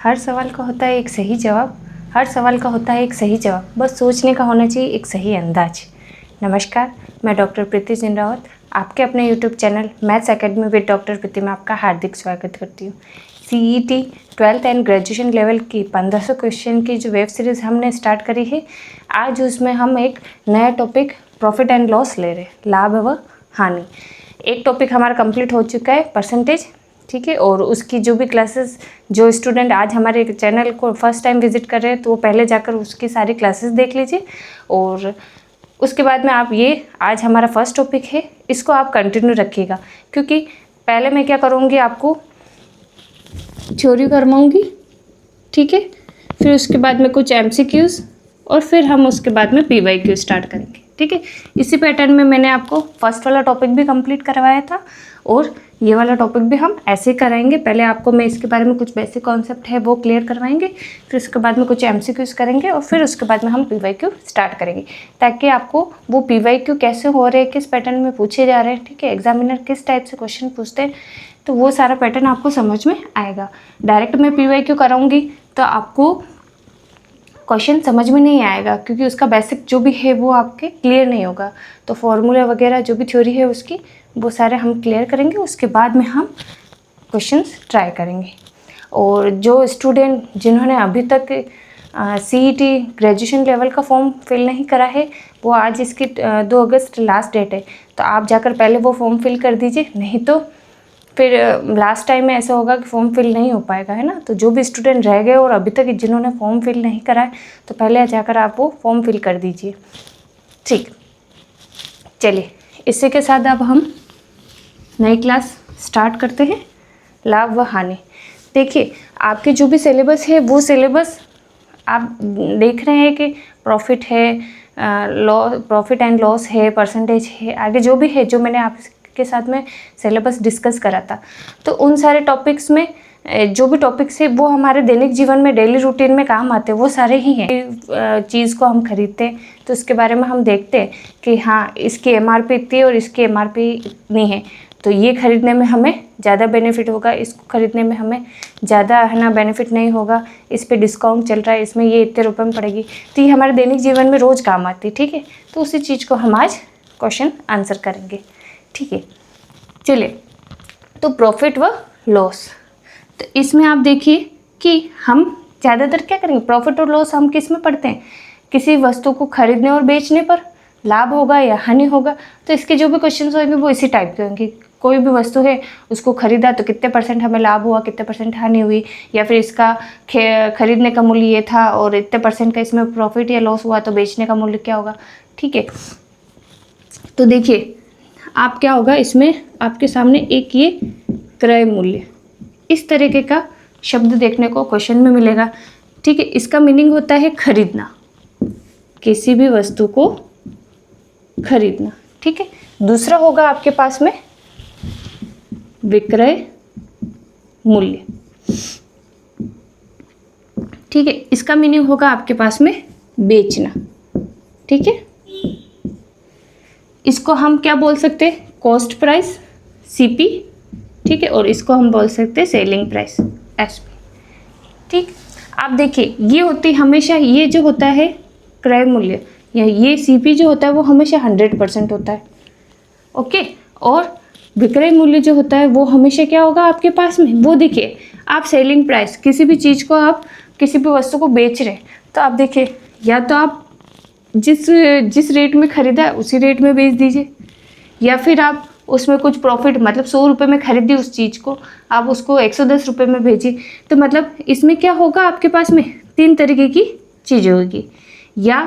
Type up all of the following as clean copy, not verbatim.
हर सवाल का होता है एक सही जवाब, हर सवाल का होता है एक सही जवाब, बस सोचने का होना चाहिए एक सही अंदाज। नमस्कार, मैं डॉक्टर प्रीति जिंदावत आपके अपने YouTube channel maths academy with doctor Preeti में आपका हार्दिक स्वागत करती हूँ। CET 12th and graduation level की 1500 क्वेश्चन की जो वेब सीरीज़ हमने स्टार्ट करी है, आज उसमें हम एक नया टॉपिक प्रॉफिट एंड लॉस ले रहे हैं, लाभ व हानि। एक टॉपिक हमारा कंप्लीट हो चुका है, परसेंटेज, ठीक है। और उसकी जो भी क्लासेस, जो स्टूडेंट आज हमारे चैनल को फर्स्ट टाइम विजिट कर रहे हैं तो वो पहले जाकर उसकी सारी क्लासेस देख लीजिए। और उसके बाद में आप ये आज हमारा फर्स्ट टॉपिक है, इसको आप कंटिन्यू रखिएगा, क्योंकि पहले मैं क्या करूँगी, आपको थ्योरी करवाऊँगी, ठीक है। फिर उसके बाद में कुछ MCQs और फिर हम उसके बाद में PYQ स्टार्ट करेंगे, ठीक है। इसी पैटर्न में मैंने आपको फर्स्ट वाला टॉपिक भी कंप्लीट करवाया था और ये वाला टॉपिक भी हम ऐसे ही कराएंगे। पहले आपको मैं इसके बारे में कुछ बेसिक कॉन्सेप्ट है वो क्लियर करवाएंगे, फिर उसके बाद में कुछ MCQs करेंगे और फिर उसके बाद में हम PYQ स्टार्ट करेंगे, ताकि आपको वो PYQ कैसे हो रहे हैं, किस पैटर्न में पूछे जा रहे हैं, ठीक है, एग्जामिनर किस टाइप से क्वेश्चन पूछते हैं, तो वो सारा पैटर्न आपको समझ में आएगा। डायरेक्ट मैं PYQ कराऊँगी तो आपको क्वेश्चन समझ में नहीं आएगा, क्योंकि उसका बेसिक जो भी है वो आपके क्लियर नहीं होगा। तो फॉर्मूला वगैरह जो भी थ्योरी है उसकी, वो सारे हम क्लियर करेंगे, उसके बाद में हम क्वेश्चंस ट्राई करेंगे। और जो स्टूडेंट जिन्होंने अभी तक CET ग्रेजुएशन लेवल का फॉर्म फिल नहीं करा है, वो आज इसकी 2 अगस्त लास्ट डेट है, तो आप जाकर पहले वो फॉर्म फिल कर दीजिए, नहीं तो फिर लास्ट टाइम में ऐसा होगा कि फॉर्म फिल नहीं हो पाएगा, है ना। तो जो भी स्टूडेंट रह गए और अभी तक जिन्होंने फॉर्म फिल नहीं करा है, तो पहले जाकर आप वो फॉर्म फिल कर दीजिए, ठीक। चलिए, इसी के साथ अब हम नई क्लास स्टार्ट करते हैं, लाभ व हानि। देखिए, आपके जो भी सिलेबस है वो सिलेबस आप देख रहे हैं कि प्रॉफिट है, प्रॉफिट एंड लॉस है, परसेंटेज है, आगे जो भी है, जो मैंने आपके साथ में सिलेबस डिस्कस करा था, तो उन सारे टॉपिक्स में जो भी टॉपिक्स है वो हमारे दैनिक जीवन में, डेली रूटीन में काम आते हैं, वो सारे ही हैं। चीज़ को हम खरीदते हैं तो उसके बारे में हम देखते हैं कि हाँ, इसकी MRP इतनी है और इसकी MRP इतनी है, तो ये खरीदने में हमें ज़्यादा बेनिफिट होगा, इसको खरीदने में हमें ज़्यादा, है ना, बेनिफिट नहीं होगा, इस पे डिस्काउंट चल रहा है, इसमें ये इतने रुपए में पड़ेगी, तो ये हमारे दैनिक जीवन में रोज़ काम आती है, ठीक है। तो उसी चीज़ को हम आज क्वेश्चन आंसर करेंगे, ठीक है। चलिए, तो प्रॉफिट व लॉस, तो इसमें आप देखिए कि हम ज़्यादातर क्या करेंगे, प्रॉफिट और लॉस हम किस में पढ़ते हैं, किसी वस्तु को खरीदने और बेचने पर लाभ होगा या हानि होगा। तो इसके जो भी क्वेश्चन होंगे वो इसी टाइप के होंगे। कोई भी वस्तु है, उसको खरीदा तो कितने % हमें लाभ हुआ, कितने % हानि हुई, या फिर इसका खरीदने का मूल्य ये था और इतने % का इसमें प्रॉफिट या लॉस हुआ, तो बेचने का मूल्य क्या होगा, ठीक है। तो देखिए, आप क्या होगा, इसमें आपके सामने एक ये क्रय मूल्य, इस तरीके का शब्द देखने को क्वेश्चन में मिलेगा, ठीक है। इसका मीनिंग होता है खरीदना, किसी भी वस्तु को खरीदना, ठीक है। दूसरा होगा आपके पास में विक्रय मूल्य, ठीक है। इसका मीनिंग होगा आपके पास में बेचना, ठीक है। इसको हम क्या बोल सकते हैं, कॉस्ट प्राइस, CP, ठीक है। और इसको हम बोल सकते हैं सेलिंग प्राइस, SP, ठीक। आप देखिए, ये होती हमेशा, ये जो होता है क्रय मूल्य या ये CP जो होता है वो हमेशा 100% होता है, ओके। और विक्रय मूल्य जो होता है वो हमेशा क्या होगा आपके पास में, वो देखिए, आप सेलिंग प्राइस, किसी भी चीज़ को, आप किसी भी वस्तु को बेच रहे हैं, तो आप देखिए, या तो आप जिस रेट में खरीदा है उसी रेट में बेच दीजिए, या फिर आप उसमें कुछ प्रॉफिट, मतलब 100 रुपये में खरीदी उस चीज़ को, आप उसको 110 रुपये में भेजिए। तो मतलब इसमें क्या होगा आपके पास में 3 तरीके की चीज़ें होगी। या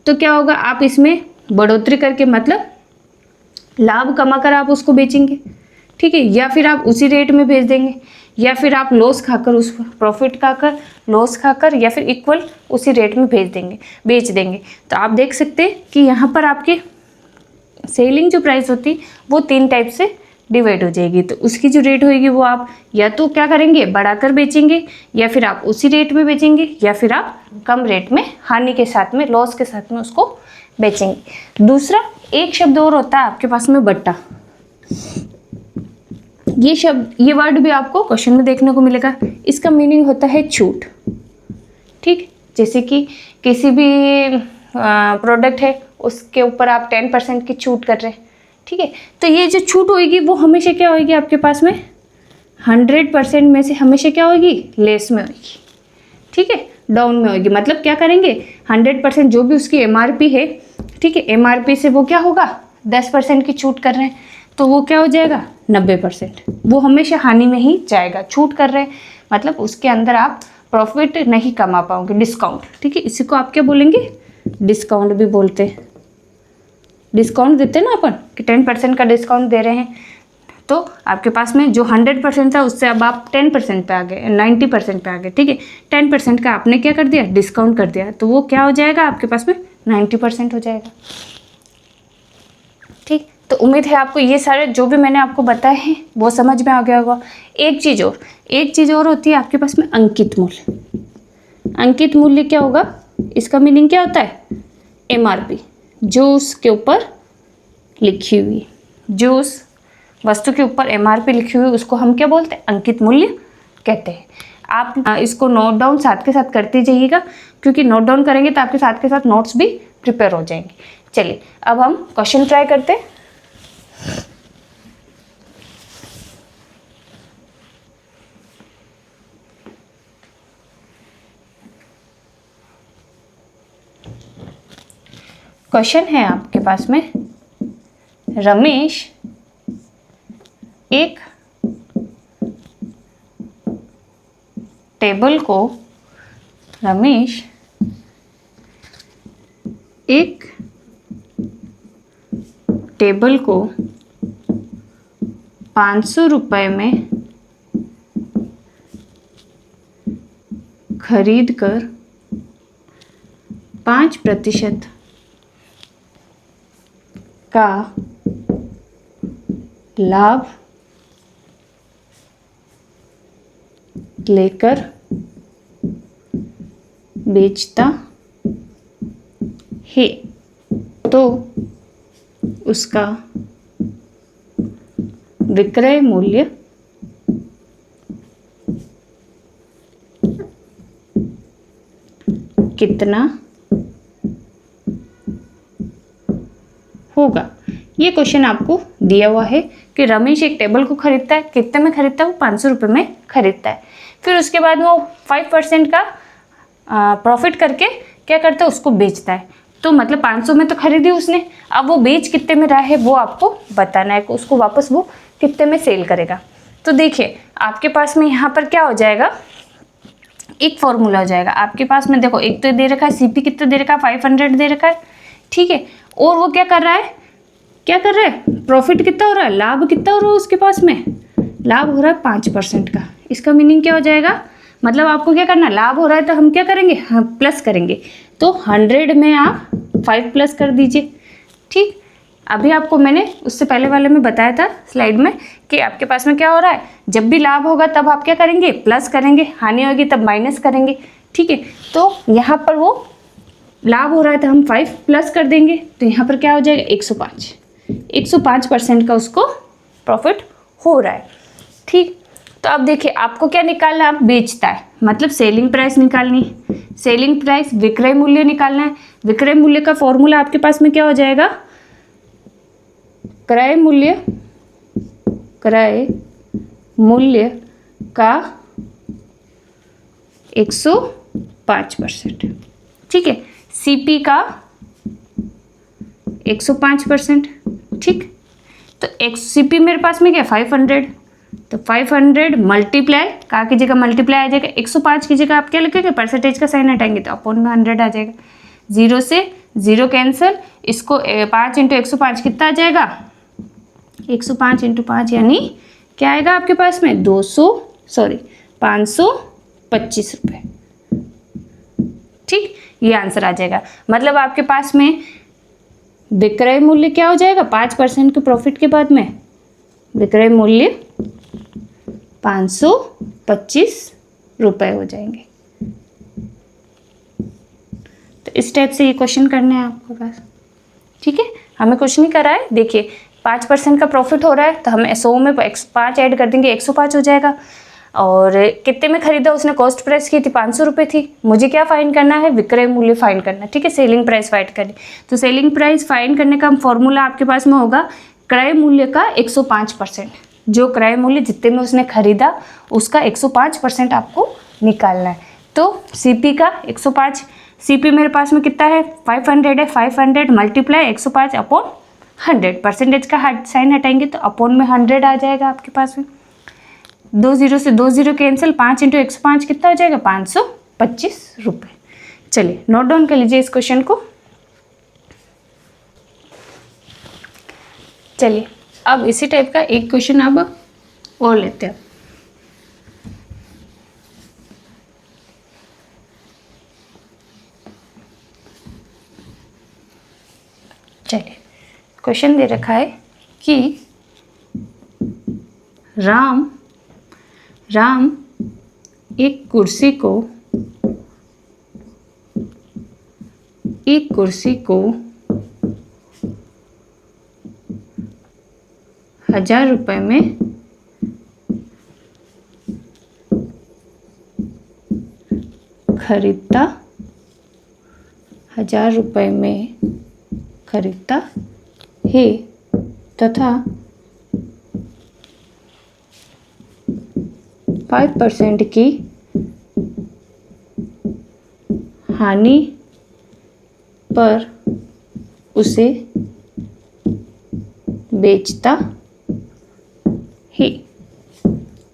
तो क्या होगा, आप इसमें बढ़ोतरी करके, मतलब लाभ कमाकर आप उसको बेचेंगे, ठीक है, या फिर आप उसी रेट में बेच देंगे, या फिर आप लॉस खाकर, उस प्रॉफिट खाकर, लॉस खाकर, या फिर इक्वल उसी रेट में बेच देंगे। तो आप देख सकते हैं कि यहाँ पर आपकी सेलिंग जो प्राइस होती वो 3 टाइप से डिवाइड हो जाएगी। तो उसकी जो रेट होगी वो आप या तो क्या करेंगे, बढ़ाकर बेचेंगे, या फिर आप उसी रेट में बेचेंगे, या फिर आप कम रेट में, हानि के साथ में, लॉस के साथ में उसको बेचेंगे। दूसरा एक शब्द और होता है आपके पास में, बट्टा। ये शब्द, ये वर्ड भी आपको क्वेश्चन में देखने को मिलेगा। इसका मीनिंग होता है छूट। ठीक, जैसे कि किसी भी प्रोडक्ट है उसके ऊपर आप 10% की छूट कर रहे हैं। ठीक है, तो ये जो छूट होगी वो हमेशा क्या होगी आपके पास में, 100% में से हमेशा क्या होगी, लेस में होगी। ठीक है, डाउन में होगी। मतलब क्या करेंगे, 100% जो भी उसकी MRP है, ठीक है, MRP से वो क्या होगा, 10% की छूट कर रहे हैं, तो वो क्या हो जाएगा, 90%। वो हमेशा हानि में ही जाएगा। छूट कर रहे हैं मतलब उसके अंदर आप प्रॉफिट नहीं कमा पाओगे, डिस्काउंट। ठीक है, इसी को आप क्या बोलेंगे, डिस्काउंट भी बोलते हैं। डिस्काउंट देते हैं ना अपन कि 10% का डिस्काउंट दे रहे हैं, तो आपके पास में जो 100% था उससे अब आप 10% पे आ गए, 90% पे आ गए। ठीक है, 10% का आपने क्या कर दिया, डिस्काउंट कर दिया, तो वो क्या हो जाएगा आपके पास में, 90% हो जाएगा। ठीक, तो उम्मीद है आपको ये सारे जो भी मैंने आपको बताए हैं वो समझ में आ गया होगा। एक चीज़ और होती है आपके पास में, अंकित मूल्य। अंकित मूल्य क्या होगा, इसका मीनिंग क्या होता है, MRP, जो उसके ऊपर लिखी हुई, जो उस वस्तु के ऊपर MRP लिखी हुई उसको हम क्या बोलते हैं, अंकित मूल्य कहते हैं। आप इसको नोट डाउन साथ के साथ करते जाइएगा, क्योंकि नोट डाउन करेंगे तो आपके साथ के साथ नोट्स भी प्रिपेयर हो जाएंगे। चलिए अब हम क्वेश्चन ट्राई करते हैं। क्वेश्चन है आपके पास में, रमेश एक टेबल को 500 रुपये में खरीद कर 5% का लाभ लेकर बेचता है, तो उसका विक्रय मूल्य कितना होगा। ये क्वेश्चन आपको दिया हुआ है कि रमेश एक टेबल को खरीदता है, कितने में खरीदता है, वो 500 रुपये में खरीदता है। फिर उसके बाद वो 5% का प्रॉफिट करके क्या करता है, उसको बेचता है। तो मतलब 500 में तो खरीदी उसने, अब वो बेच कितने में रहा है वो आपको बताना है, उसको वापस वो कितने में सेल करेगा। तो देखिए आपके पास में यहाँ पर क्या हो जाएगा, एक फॉर्मूला हो जाएगा आपके पास में। देखो एक तो दे रखा है CP कितना दे रखा है, 500 दे रखा है। ठीक है, और वो क्या कर रहा है, प्रॉफिट कितना हो रहा है, लाभ कितना हो रहा है उसके पास में, लाभ हो रहा है 5% का। इसका मीनिंग क्या हो जाएगा, मतलब आपको क्या करना, लाभ हो रहा है तो हम क्या करेंगे, हाँ प्लस करेंगे। तो 100 में आप 5 प्लस कर दीजिए। ठीक, अभी आपको मैंने उससे पहले वाले में बताया था स्लाइड में कि आपके पास में क्या हो रहा है, जब भी लाभ होगा तब आप क्या करेंगे, प्लस करेंगे, हानि होगी तब माइनस करेंगे। ठीक है, तो यहाँ पर वो लाभ हो रहा है तो हम 5 प्लस कर देंगे, तो यहाँ पर क्या हो जाएगा, 105% का उसको प्रॉफिट हो रहा है। ठीक, तो अब देखिए आपको क्या निकालना है, आप बेचता है मतलब सेलिंग प्राइस निकालनी है, सेलिंग प्राइस विक्रय मूल्य निकालना है। विक्रय मूल्य का फॉर्मूला आपके पास में क्या हो जाएगा, क्रय मूल्य का 105%। ठीक है, CP का 105%। ठीक, तो CP मेरे पास में क्या 500, तो 500 मल्टीप्लाई का की जगह मल्टीप्लाई आ जाएगा, 105 की जगह आप क्या लिखेंगे, परसेंटेज का साइन हटाएंगे तो अपॉन में 100 आ जाएगा। 0 से 0 कैंसिल, इसको 5 × 105 कितना आ जाएगा, 105 × 5 यानी क्या आएगा आपके पास में 525 रुपये। ठीक, ये आंसर आ जाएगा। मतलब आपके पास में विक्रय मूल्य क्या हो जाएगा, 5% के प्रॉफिट के बाद में विक्रय मूल्य 525 रुपये हो जाएंगे। तो इस टाइप से ये क्वेश्चन करने हैं आपके पास। ठीक है, हमें कुछ नहीं करा है। देखिए 5% का प्रॉफिट हो रहा है तो हम 100 में 5 ऐड कर देंगे, 105 हो जाएगा। और कितने में खरीदा उसने, कॉस्ट प्राइस की थी 500 रुपये थी। मुझे क्या फाइंड करना है, विक्रय मूल्य फाइंड करना, ठीक है, सेलिंग प्राइस फाइंड करनी। तो सेलिंग प्राइस फाइंड करने का फॉर्मूला आपके पास में होगा क्रय मूल्य का 105%। जो क्रय मूल्य जितने में उसने खरीदा उसका 105% आपको निकालना है। तो सीपी का 105, सीपी मेरे पास में कितना है 500 है, 500 मल्टीप्लाई 105 अपॉन 100, परसेंटेज का साइन हटाएंगे तो अपॉन में 100 आ जाएगा आपके पास में। 2 0 से 2 0 कैंसिल, 5 × 105 कितना हो जाएगा 525 रुपये। चलिए नोट डाउन कर लीजिए इस क्वेश्चन को। चलिए अब इसी टाइप का एक क्वेश्चन अब और लेते हैं। चलिए क्वेश्चन दे रखा है कि राम एक कुर्सी को 1000 रुपये में खरीदता, 1000 रुपये में खरीदता है तथा 5% की हानि पर उसे बेचता है।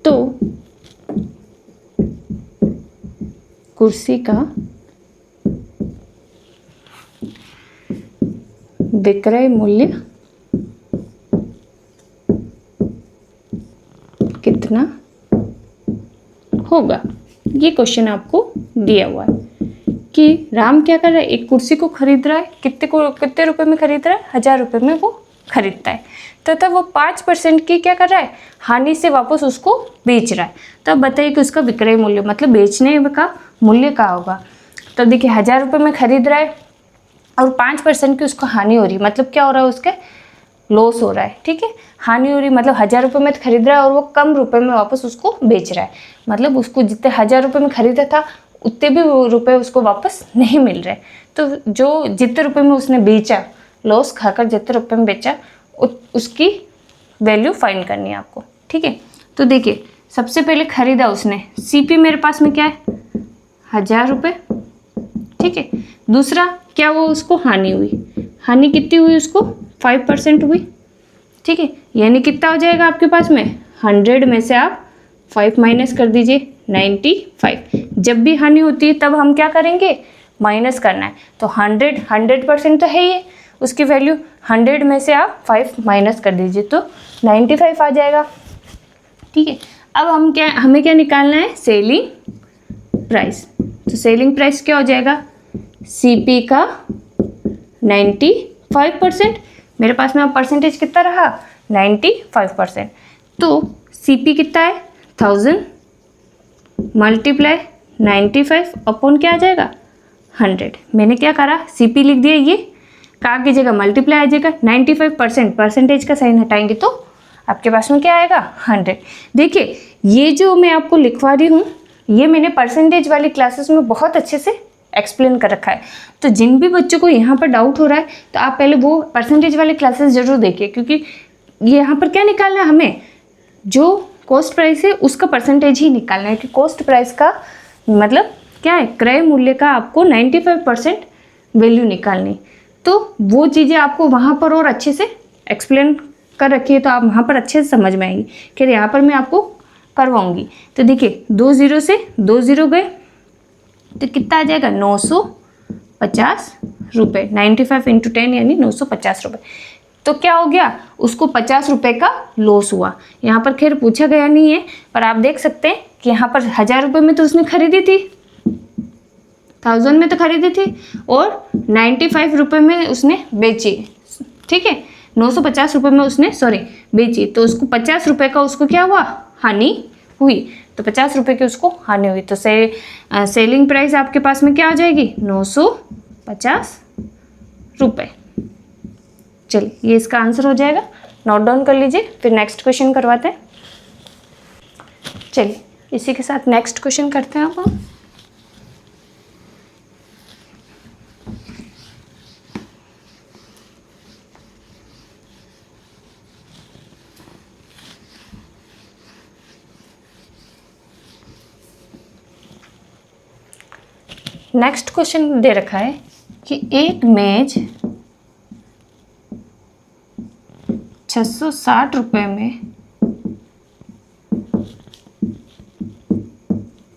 तो कुर्सी का विक्रय मूल्य कितना होगा। ये क्वेश्चन आपको दिया हुआ है कि राम क्या कर रहा है, एक कुर्सी को खरीद रहा है, कितने रुपए में खरीद रहा है, 1000 रुपये में वो खरीदता है तथा वो 5% की क्या कर रहा है, हानि से वापस उसको बेच रहा है। तब बताइए कि उसका विक्रय मूल्य मतलब बेचने का मूल्य क्या होगा। तो देखिए 1000 रुपये में खरीद रहा है और 5% की उसको हानि हो रही है, मतलब क्या हो रहा है, उसके लॉस हो रहा है, ठीक है। हानि हो रही मतलब 1000 रुपये में खरीद रहा है और वो कम रुपए में वापस उसको बेच रहा है, मतलब उसको जितने 1000 रुपये में खरीदा था उतने भी रुपए उसको वापस नहीं मिल रहे। तो जो जितने रुपए में उसने बेचा, लॉस खाकर जितने रुपए में बेचा उसकी वैल्यू फाइंड करनी है आपको, ठीक है। तो देखिए सबसे पहले खरीदा उसने, सीपी मेरे पास में क्या है 1000 रुपये, ठीक है। दूसरा क्या वो उसको हानि हुई, हानि कितनी हुई उसको 5% हुई, ठीक है। यानी कितना हो जाएगा आपके पास में 100 में से आप 5 माइनस कर दीजिए 95। जब भी हानि होती है तब हम क्या करेंगे, माइनस करना है। तो 100% तो है ही उसकी वैल्यू, 100 में से आप 5 माइनस कर दीजिए तो 95 आ जाएगा, ठीक है। अब हमें क्या निकालना है, सेलिंग प्राइस। तो सेलिंग प्राइस क्या हो जाएगा, सीपी का 95%, मेरे पास में अब परसेंटेज कितना रहा 95%। तो सीपी कितना है 1000 मल्टीप्लाई 95 अपॉन क्या आ जाएगा 100। मैंने क्या करा, सीपी लिख दिया, ये का की जगह मल्टीप्लाई आ जाएगा 95%, परसेंटेज का साइन हटाएंगे तो आपके पास में क्या आएगा 100। देखिए ये जो मैं आपको लिखवा रही हूँ ये मैंने परसेंटेज वाली क्लासेस में बहुत अच्छे से एक्सप्लेन कर रखा है। तो जिन भी बच्चों को यहाँ पर डाउट हो रहा है तो आप पहले वो परसेंटेज वाले क्लासेस जरूर देखिए, क्योंकि यहाँ पर क्या निकालना है हमें, जो कॉस्ट प्राइस है उसका परसेंटेज ही निकालना है कि कॉस्ट प्राइस का मतलब क्या है, क्रय मूल्य का आपको 95% वैल्यू निकालनी। तो वो चीज़ें आपको वहाँ पर और अच्छे से एक्सप्लेन कर रखी है तो आप वहाँ पर अच्छे से समझ में आएंगी कि यहाँ पर मैं आपको करवाऊँगी। तो देखिए 2 0 से 2 0 गए तो कितना आ जाएगा 950 रुपये, 95 × 10 यानी 950 रुपये। तो क्या हो गया, उसको 50 रुपये का लॉस हुआ। यहाँ पर खैर पूछा गया नहीं है पर आप देख सकते हैं कि यहाँ पर 1000 रुपये में तो उसने खरीदी थी, 1000 में तो खरीदी थी और 95 रुपये में उसने बेची, ठीक है। 950 रुपये में उसने बेची तो उसको 50 रुपये का उसको क्या हुआ, हानि हुई। तो 50 रुपये की उसको हानि हुई तो सेलिंग प्राइस आपके पास में क्या आ जाएगी 950 रुपये। चलिए ये इसका आंसर हो जाएगा नोट डाउन कर लीजिए, फिर नेक्स्ट क्वेश्चन करवाते हैं। चलिए इसी के साथ नेक्स्ट क्वेश्चन करते हैं अब हम। नेक्स्ट क्वेश्चन दे रखा है कि एक मेज 660 रुपये में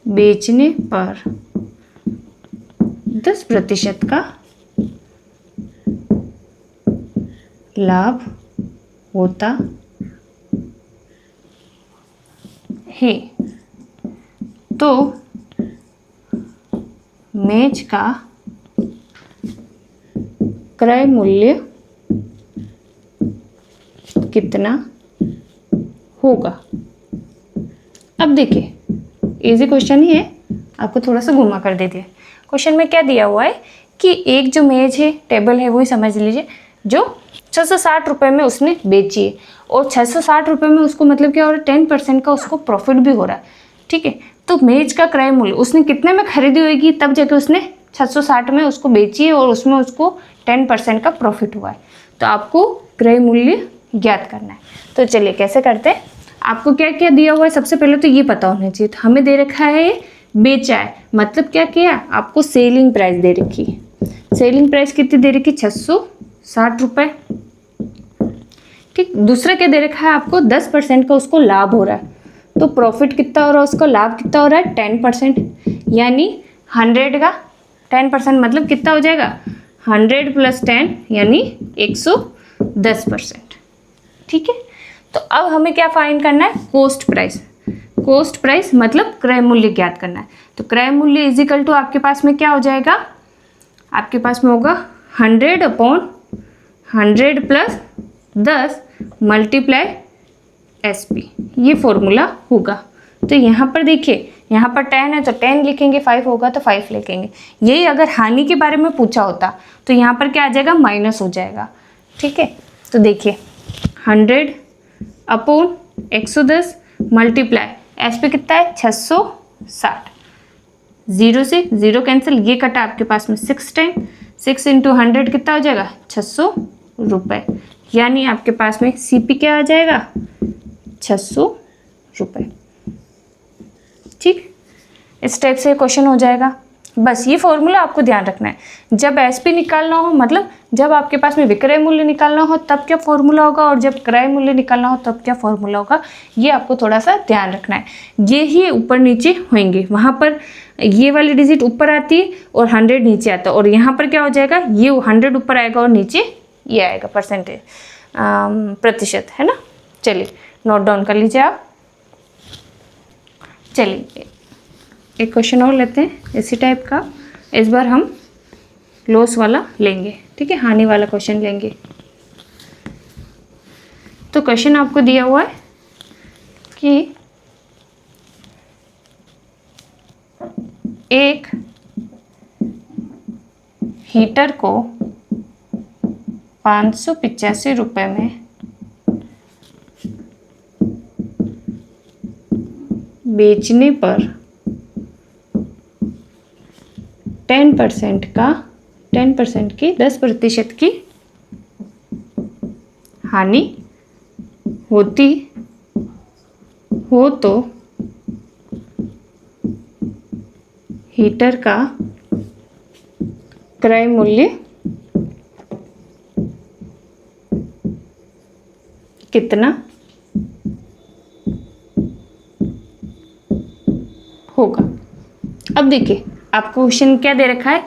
बेचने पर 10% का लाभ होता है, तो मेज का क्रय मूल्य कितना होगा। अब देखिए इजी क्वेश्चन ही है, आपको थोड़ा सा घुमा कर दे दिया। क्वेश्चन में क्या दिया हुआ है कि एक जो मेज है, टेबल है, वही समझ लीजिए, जो 660 रुपये में उसने बेची है, और 660 रुपये में उसको मतलब क्या हो रहा है, 10% का उसको प्रॉफिट भी हो रहा है। ठीक है, तो मेज का क्रय मूल्य उसने कितने में खरीदी होगी, तब जाके उसने 660 में उसको बेची है और उसमें उसको 10% का प्रॉफिट हुआ है। तो आपको क्रय मूल्य ज्ञात करना है। तो चलिए कैसे करते हैं। आपको क्या क्या दिया हुआ है, सबसे पहले तो ये पता होना चाहिए। तो हमें दे रखा है बेचा है, मतलब क्या किया, आपको सेलिंग प्राइस दे रखी है। सेलिंग प्राइस कितनी दे रखी, 660 रुपये। ठीक, दूसरा क्या दे रखा है आपको, 10% का उसको लाभ हो रहा है। तो प्रॉफिट कितना हो रहा है, उसका लाभ कितना हो रहा है, 10%, यानी 100 का 10% मतलब कितना हो जाएगा, 100 + 10 यानी 110%। ठीक है, तो अब हमें क्या फाइंड करना है, कोस्ट प्राइस। कोस्ट प्राइस मतलब क्रय मूल्य ज्ञात करना है। तो क्रय मूल्य इजिकल टू आपके पास में क्या हो जाएगा, आपके पास में होगा 100/100 + 10 × SP, ये फॉर्मूला होगा। तो यहाँ पर देखिए, यहाँ पर 10 है तो 10 लिखेंगे, 5 होगा तो 5 लिखेंगे। यही अगर हानि के बारे में पूछा होता तो यहाँ पर क्या आ जाएगा, माइनस हो जाएगा। ठीक है, तो देखिए 100/110 × SP कितना है, 660। 0 से 0 कैंसिल, ये कटा आपके पास में 6 टाइम, 6 × 100 कितना हो जाएगा, 600 रुपये। यानी आपके पास में CP क्या आ जाएगा, 600 रुपये। ठीक, इस टाइप से क्वेश्चन हो जाएगा। बस ये फॉर्मूला आपको ध्यान रखना है। जब SP निकालना हो, मतलब जब आपके पास में विक्रय मूल्य निकालना हो तब क्या फॉर्मूला होगा, और जब क्रय मूल्य निकालना हो तब क्या फॉर्मूला होगा, ये आपको थोड़ा सा ध्यान रखना है। ये ही ऊपर नीचे होंगे, वहाँ पर ये वाली डिजिट ऊपर आती है और 100 नीचे आता है, और यहाँ पर क्या हो जाएगा, ये 100 ऊपर आएगा और नीचे ये आएगा परसेंटेज, प्रतिशत, है ना। चलिए नोट डाउन कर लीजिए आप। चलिए एक क्वेश्चन और लेते हैं इसी टाइप का। इस बार हम लॉस वाला लेंगे, ठीक है, हानि वाला क्वेश्चन लेंगे। तो क्वेश्चन आपको दिया हुआ है कि एक हीटर को 585 रुपये में बेचने पर 10% की 10% की हानि होती हो तो हीटर का क्रय मूल्य कितना होगा। अब देखिए आपको क्वेश्चन क्या दे रखा है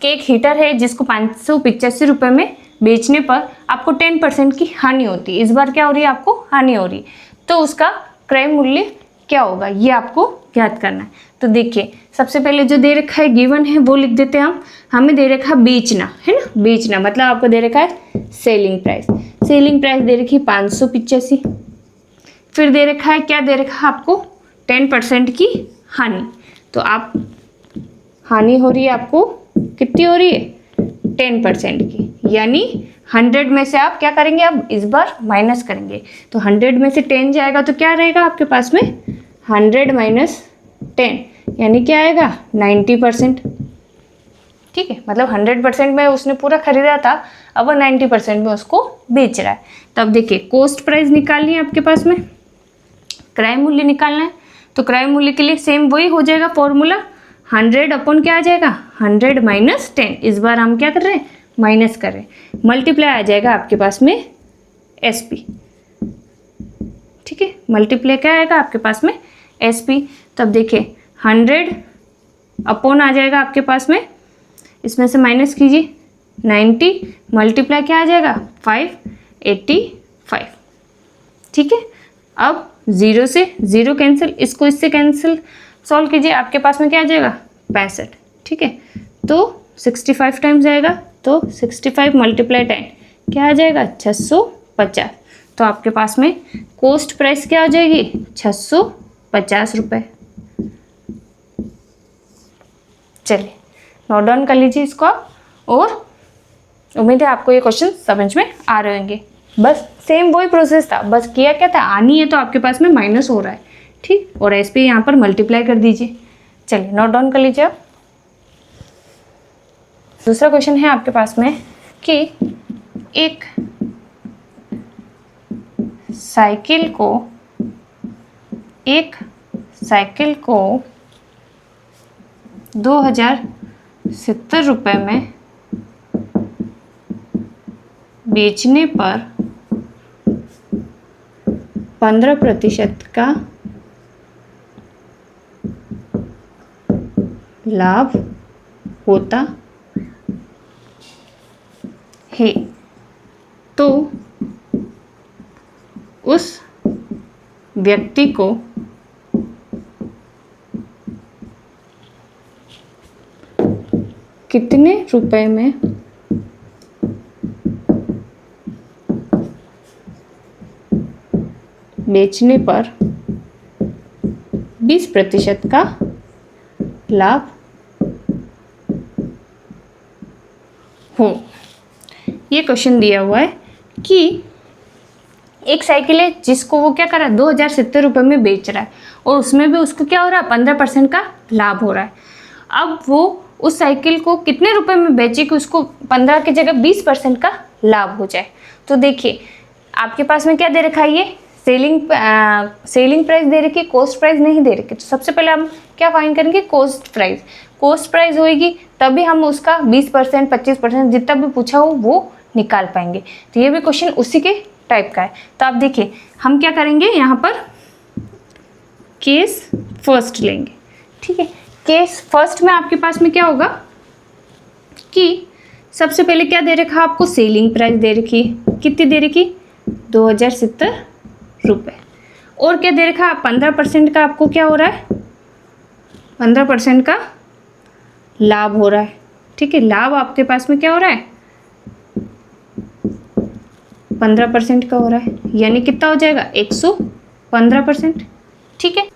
कि एक हीटर है जिसको 585 रुपये में बेचने पर आपको 10% की हानि होती है। इस बार क्या हो रही है, आपको हानि हो रही है, तो उसका क्रय मूल्य क्या होगा, ये आपको ज्ञात करना है। तो देखिए सबसे पहले जो दे रखा है गिवन है वो लिख देते हैं हम। हमें दे रखा है बेचना, है ना, बेचना मतलब आपको दे रखा है सेलिंग प्राइस। सेलिंग प्राइस दे रखी है 585। फिर दे रखा है, क्या दे रखा है आपको, 10% की हानि। तो आप हानि हो रही है आपको कितनी हो रही है, 10% की, यानी 100 में से आप क्या करेंगे, अब इस बार माइनस करेंगे। तो 100 में से 10 जाएगा तो क्या रहेगा आपके पास में, 100 माइनस 10 यानी क्या आएगा 90%। ठीक है, मतलब 100% में उसने पूरा खरीदा था, अब वो 90% में उसको बेच रहा है। तब देखिए कॉस्ट प्राइस निकालनी है आपके पास में, क्रय मूल्य निकालना है। तो क्रय मूल्य के लिए सेम वही हो जाएगा फॉर्मूला, 100 अपॉन क्या आ जाएगा 100 माइनस 10। इस बार हम क्या कर रहे हैं, माइनस कर रहे हैं, मल्टीप्लाई आ जाएगा आपके पास में SP। ठीक है, मल्टीप्लाई क्या आएगा आपके पास में SP। तब देखिए 100 अपॉन आ जाएगा आपके पास में, इसमें से माइनस कीजिए 90, मल्टीप्लाई क्या आ जाएगा 585। ठीक है, अब 0 से 0 कैंसिल, इसको इससे कैंसिल सॉल्व कीजिए, आपके पास में क्या आ जाएगा 65। ठीक है, तो 65 टाइम्स आएगा, तो 65 मल्टीप्लाई 10 क्या आ जाएगा 650। तो आपके पास में कॉस्ट प्राइस क्या हो जाएगी 650 रुपये। चलिए नोट डाउन कर लीजिए इसको आप, और उम्मीद है आपको ये क्वेश्चन समझ में आ रहे होंगे। बस सेम वही प्रोसेस था, बस किया क्या था, आनी है तो आपके पास में माइनस हो रहा है, ठीक, और SP यहाँ पर मल्टीप्लाई कर दीजिए। चलिए नोट डाउन कर लीजिए आप। दूसरा क्वेश्चन है आपके पास में कि एक साइकिल को 2070 रुपये में बेचने पर 15% का लाभ होता है, तो उस व्यक्ति को कितने रुपए में बेचने पर 20% का लाभ हो। ये क्वेश्चन दिया हुआ है कि एक साइकिल है जिसको वो क्या कर रहा है 2070 रुपये में बेच रहा है, और उसमें भी उसको क्या हो रहा है 15% का लाभ हो रहा है। अब वो उस साइकिल को कितने रुपए में बेचे कि उसको 15 की जगह 20% का लाभ हो जाए। तो देखिए आपके पास में क्या दे रखा है, ये सेलिंग प्राइस दे रखी है, कॉस्ट प्राइस नहीं दे रखी। तो सबसे पहले हम क्या फाइंड करेंगे, कॉस्ट प्राइस। कॉस्ट प्राइस होएगी तभी हम उसका 20% 25% जितना भी पूछा हो वो निकाल पाएंगे। तो ये भी क्वेश्चन उसी के टाइप का है। तो आप देखिए हम क्या करेंगे, यहाँ पर केस फर्स्ट लेंगे। ठीक है, केस फर्स्ट में आपके पास में क्या होगा कि सबसे पहले क्या दे रखा, आपको सेलिंग प्राइस दे रखी, कितनी दे रखी 2070 रुपये, और क्या दे रखा 15% का आपको क्या हो रहा है 15% का लाभ हो रहा है। ठीक है, लाभ आपके पास में क्या हो रहा है 15% का हो रहा है, यानी कितना हो जाएगा 115%। ठीक है,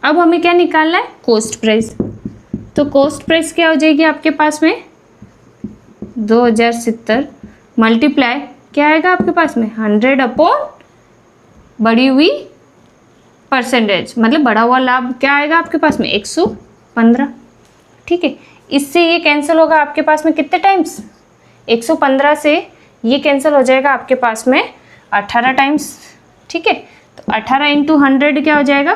अब हमें क्या निकालना है, कॉस्ट प्राइस। तो कॉस्ट प्राइस क्या हो जाएगी आपके पास में 2070 मल्टीप्लाई क्या आएगा आपके पास में 100 अपॉन बढ़ी हुई परसेंटेज, मतलब बढ़ा हुआ लाभ क्या आएगा आपके पास में 115। ठीक है, इससे ये कैंसिल होगा आपके पास में कितने टाइम्स, 115 से ये कैंसिल हो जाएगा आपके पास में 18 टाइम्स। ठीक है, तो 18 इंटू 100 क्या हो जाएगा,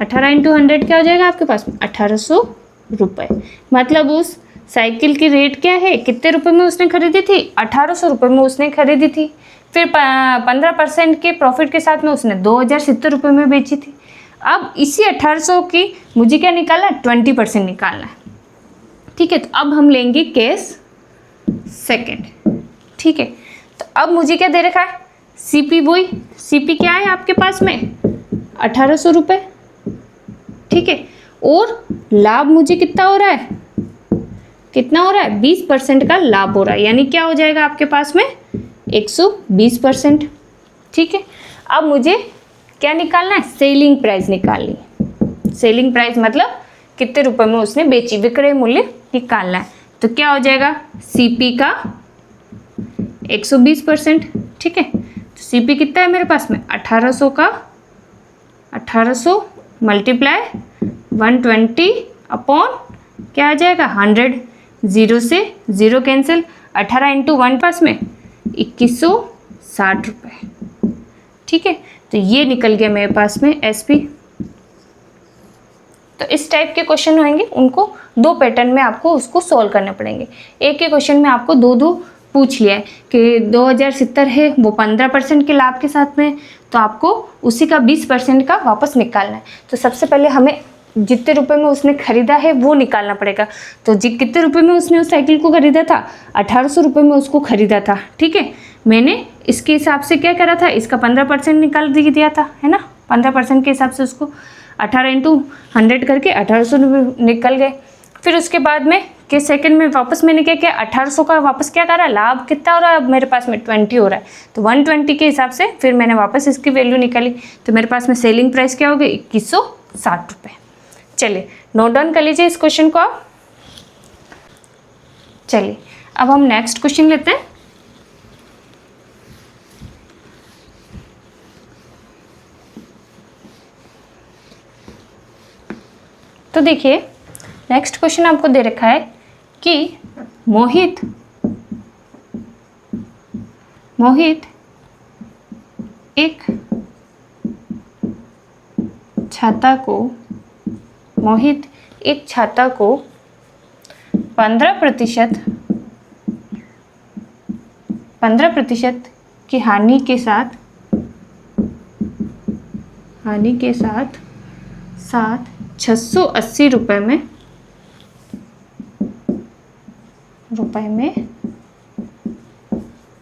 18 इंटू 100 क्या हो जाएगा आपके पास में 1800 रुपये। मतलब उस साइकिल की रेट क्या है, कितने रुपए में उसने खरीदी थी 1800 रुपये में उसने खरीदी थी, फिर 15% के प्रॉफिट के साथ में उसने 2070 रुपये में बेची थी। अब इसी 1800 की मुझे क्या निकालना है 20% निकालना है। ठीक है, तो अब हम लेंगे केस सेकंड। ठीक है, तो अब मुझे क्या दे रखा है CP, वही CP क्या है आपके पास में 1800 रुपये। ठीक है, और लाभ मुझे कितना हो रहा है, कितना हो रहा है 20% का लाभ हो रहा है, यानी क्या हो जाएगा आपके पास में 120%। ठीक है, अब मुझे क्या निकालना है, सेलिंग प्राइस निकालनी है। सेलिंग प्राइस मतलब कितने रुपए में उसने बेची, विक्रय मूल्य निकालना है। तो क्या हो जाएगा, CP का 120%। ठीक है, तो CP कितना है मेरे पास में 1800 का 1800 मल्टीप्लाई 120 अपॉन क्या आ जाएगा 100, 0 से 0 कैंसिल, 18 इंटू 1 पास में 2160 रुपये। ठीक है, तो ये निकल गया मेरे पास में SP। तो इस टाइप के क्वेश्चन होंगे, उनको 2 पैटर्न में आपको उसको सॉल्व करने पड़ेंगे। एक ही क्वेश्चन में आपको 2 पूछ लिया है कि 2070 है, वो 15% के लाभ के साथ में, तो आपको उसी का 20% का वापस निकालना है। तो सबसे पहले हमें जितने रुपए में उसने खरीदा है वो निकालना पड़ेगा। तो कितने रुपए में उसने उस साइकिल को खरीदा था, 1800 रुपये में उसको खरीदा था। ठीक है, मैंने इसके हिसाब से क्या करा था, इसका 15% निकाल दिया था, है ना। 15% के हिसाब से उसको 18 इंटू 100 करके 1800 रुपये निकल गए। फिर उसके बाद में कि सेकंड में वापस मैंने क्या किया, 1800 का वापस क्या करा, लाभ कितना हो रहा है अब मेरे पास में 20 हो रहा है, तो 120 के हिसाब से फिर मैंने वापस इसकी वैल्यू निकाली। तो मेरे पास में सेलिंग प्राइस क्या हो गई 2160 रुपये। चलिए नोट डाउन कर लीजिए इस क्वेश्चन को आप। चलिए अब हम नेक्स्ट क्वेश्चन लेते हैं। तो देखिए नेक्स्ट क्वेश्चन आपको दे रखा है कि मोहित एक छाता को 15% की हानि के साथ 680 रुपये में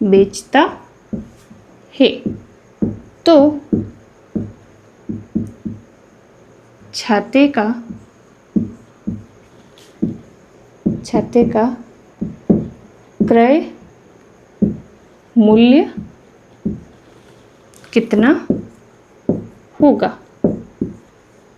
बेचता है, तो छाते का क्रय मूल्य कितना होगा।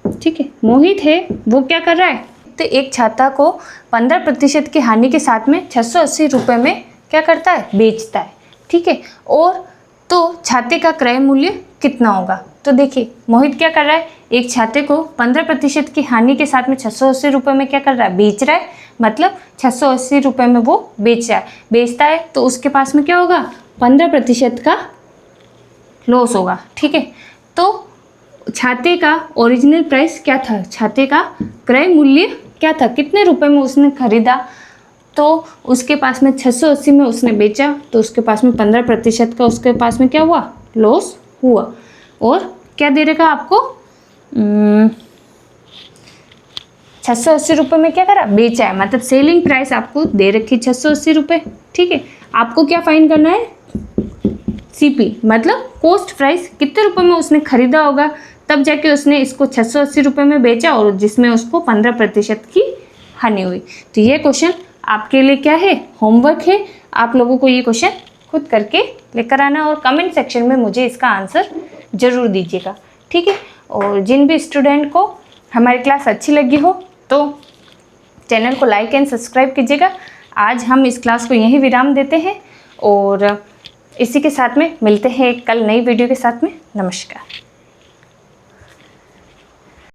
ठीक है, मोहित है वो क्या कर रहा है, तो एक छाता को 15% की हानि के साथ में 680 रुपये में क्या करता है, बेचता है। ठीक है, और तो छाते का क्रय मूल्य कितना होगा। तो देखिए मोहित क्या कर रहा है, एक छाते को 15% की हानि के साथ में 680 रुपये में क्या कर रहा है, बेच रहा है, मतलब 680 रुपये में वो बेचता है, तो उसके पास में क्या होगा, 15% का लॉस होगा। ठीक है, तो छाते का ओरिजिनल प्राइस क्या था, छाते का क्रय मूल्य क्या था, कितने रुपए में उसने खरीदा, तो उसके पास में 680 में उसने बेचा, तो उसके पास में 15% का उसके पास में क्या हुआ, लॉस हुआ। और क्या दे रखा आपको, 680 रुपये में क्या करा, बेचा है, मतलब सेलिंग प्राइस आपको दे रखी 680 रुपये। ठीक है, आपको क्या फाइंड करना है, CP मतलब कॉस्ट प्राइस, कितने रुपए में उसने खरीदा होगा, तब जाके उसने इसको 680 रुपये में बेचा, और जिसमें उसको 15% की हानि हुई। तो ये क्वेश्चन आपके लिए क्या है, होमवर्क है। आप लोगों को ये क्वेश्चन खुद करके लेकर आना और कमेंट सेक्शन में मुझे इसका आंसर ज़रूर दीजिएगा। ठीक है, और जिन भी स्टूडेंट को हमारी क्लास अच्छी लगी हो तो चैनल को लाइक एंड सब्सक्राइब कीजिएगा। आज हम इस क्लास को यहीं विराम देते हैं और इसी के साथ में मिलते हैं एक कल नई वीडियो के साथ में। नमस्कार।